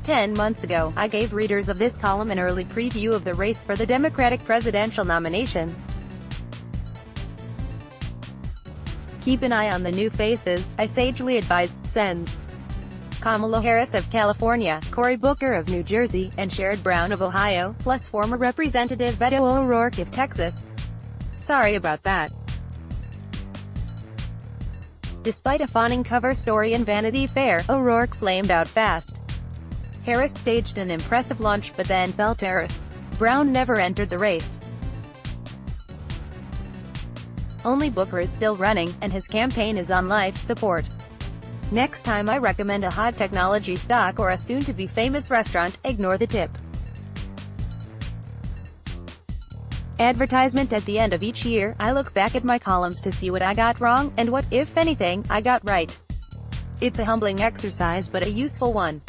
10 months ago, I gave readers of this column an early preview of the race for the Democratic presidential nomination. Keep an eye on the new faces, I sagely advised. Sens. Kamala Harris of California, Cory of New Jersey, and Sherrod Brown of Ohio, plus former Representative Beto O'Rourke of Texas. Sorry about that. Despite a fawning cover story in Vanity Fair, O'Rourke flamed out fast. Harris staged an impressive launch but then fell to earth. Brown never entered the race. Only Booker is still running, and his campaign is on life support. Next time I recommend a hot technology stock or a soon-to-be famous restaurant, ignore the tip. Advertisement. At the end of each year, I look back at my columns to see what I got wrong, and what, if anything, I got right. It's a humbling exercise but a useful one.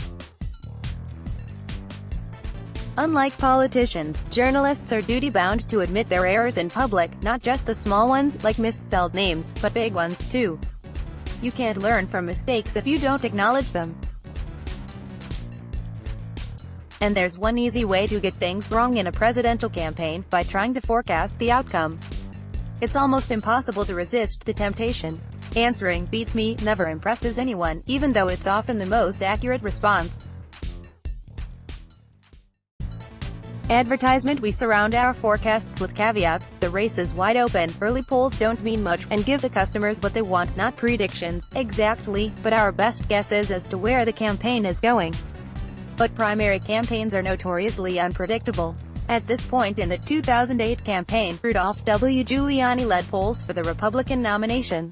Unlike politicians, journalists are duty-bound to admit their errors in public, not just the small ones, like misspelled names, but big ones, too. You can't learn from mistakes if you don't acknowledge them. And there's one easy way to get things wrong in a presidential campaign, by trying to forecast the outcome. It's almost impossible to resist the temptation. Answering "beats me" never impresses anyone, even though it's often the most accurate response. Advertisement. We surround our forecasts with caveats. The race is wide open, early polls don't mean much, and give the customers what they want, not predictions, exactly, but our best guesses as to where the campaign is going. But primary campaigns are notoriously unpredictable. At this point in the 2008 campaign, Rudolph W. Giuliani led polls for the Republican nomination.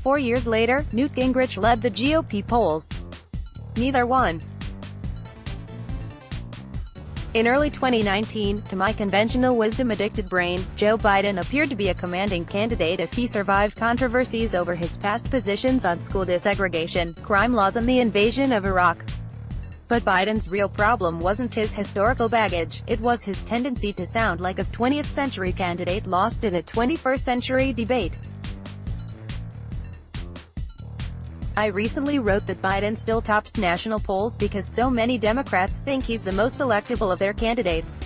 4 years later, Newt Gingrich led the GOP polls. Neither won. In early 2019, to my conventional wisdom-addicted brain, Joe Biden appeared to be a commanding candidate if he survived controversies over his past positions on school desegregation, crime laws and the invasion of Iraq. But Biden's real problem wasn't his historical baggage, it was his tendency to sound like a 20th-century candidate lost in a 21st-century debate. I recently wrote that Biden still tops national polls because so many Democrats think he's the most electable of their candidates.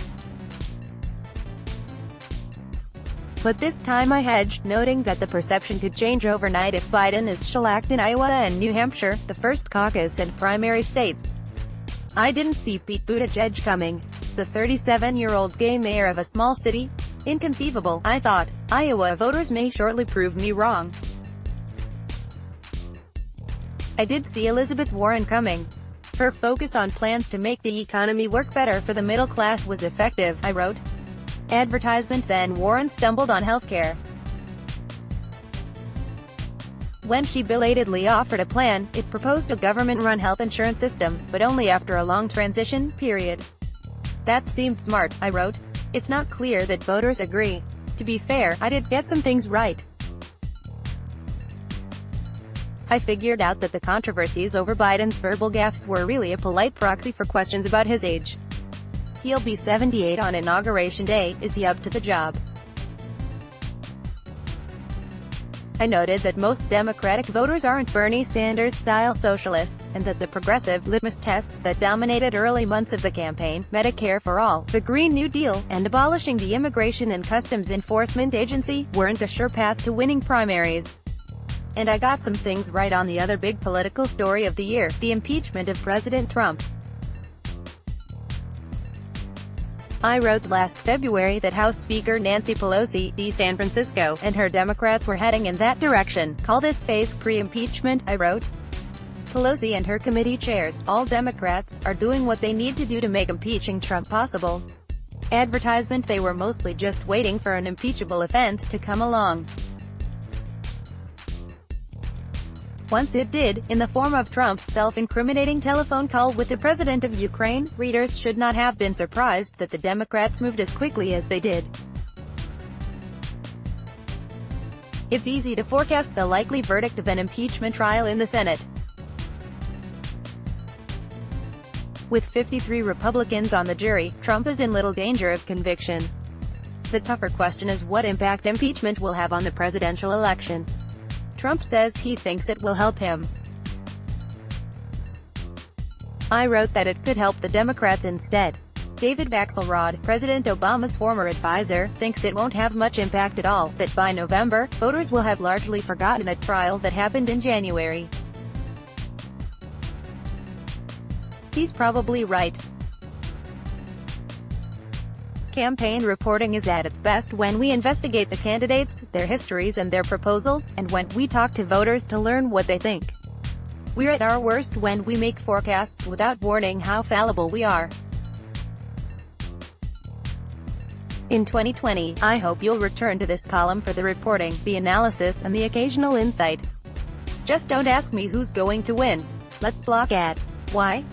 But this time I hedged, noting that the perception could change overnight if Biden is shellacked in Iowa and New Hampshire, the first caucus and primary states. I didn't see Pete Buttigieg coming. The 37-year-old gay mayor of a small city? Inconceivable, I thought. Iowa voters may shortly prove me wrong. I did see Elizabeth Warren coming. Her focus on plans to make the economy work better for the middle class was effective, I wrote. Advertisement. Then Warren stumbled on healthcare. When she belatedly offered a plan, it proposed a government-run health insurance system, but only after a long transition period. That seemed smart, I wrote. It's not clear that voters agree. To be fair, I did get some things right. I figured out that the controversies over Biden's verbal gaffes were really a polite proxy for questions about his age. He'll be 78 on Inauguration Day. Is he up to the job? I noted that most Democratic voters aren't Bernie Sanders-style socialists, and that the progressive litmus tests that dominated early months of the campaign, Medicare for all, the Green New Deal, and abolishing the Immigration and Customs Enforcement Agency, weren't a sure path to winning primaries. And I got some things right on the other big political story of the year, the impeachment of President Trump. I wrote last February that House Speaker Nancy Pelosi, D. San Francisco, and her Democrats were heading in that direction. Call this phase pre-impeachment, I wrote. Pelosi and her committee chairs, all Democrats, are doing what they need to do to make impeaching Trump possible. Advertisement. They were mostly just waiting for an impeachable offense to come along. Once it did, in the form of Trump's self-incriminating telephone call with the president of Ukraine, readers should not have been surprised that the Democrats moved as quickly as they did. It's easy to forecast the likely verdict of an impeachment trial in the Senate. With 53 Republicans on the jury, Trump is in little danger of conviction. The tougher question is what impact impeachment will have on the presidential election. Trump says he thinks it will help him. I wrote that it could help the Democrats instead. David Axelrod, President Obama's former advisor, thinks it won't have much impact at all, that by November, voters will have largely forgotten a trial that happened in January. He's probably right. Campaign reporting is at its best when we investigate the candidates, their histories and their proposals, and when we talk to voters to learn what they think. We're at our worst when we make forecasts without warning how fallible we are. In 2020, I hope you'll return to this column for the reporting, the analysis, and the occasional insight. Just don't ask me who's going to win. Let's block ads. Why?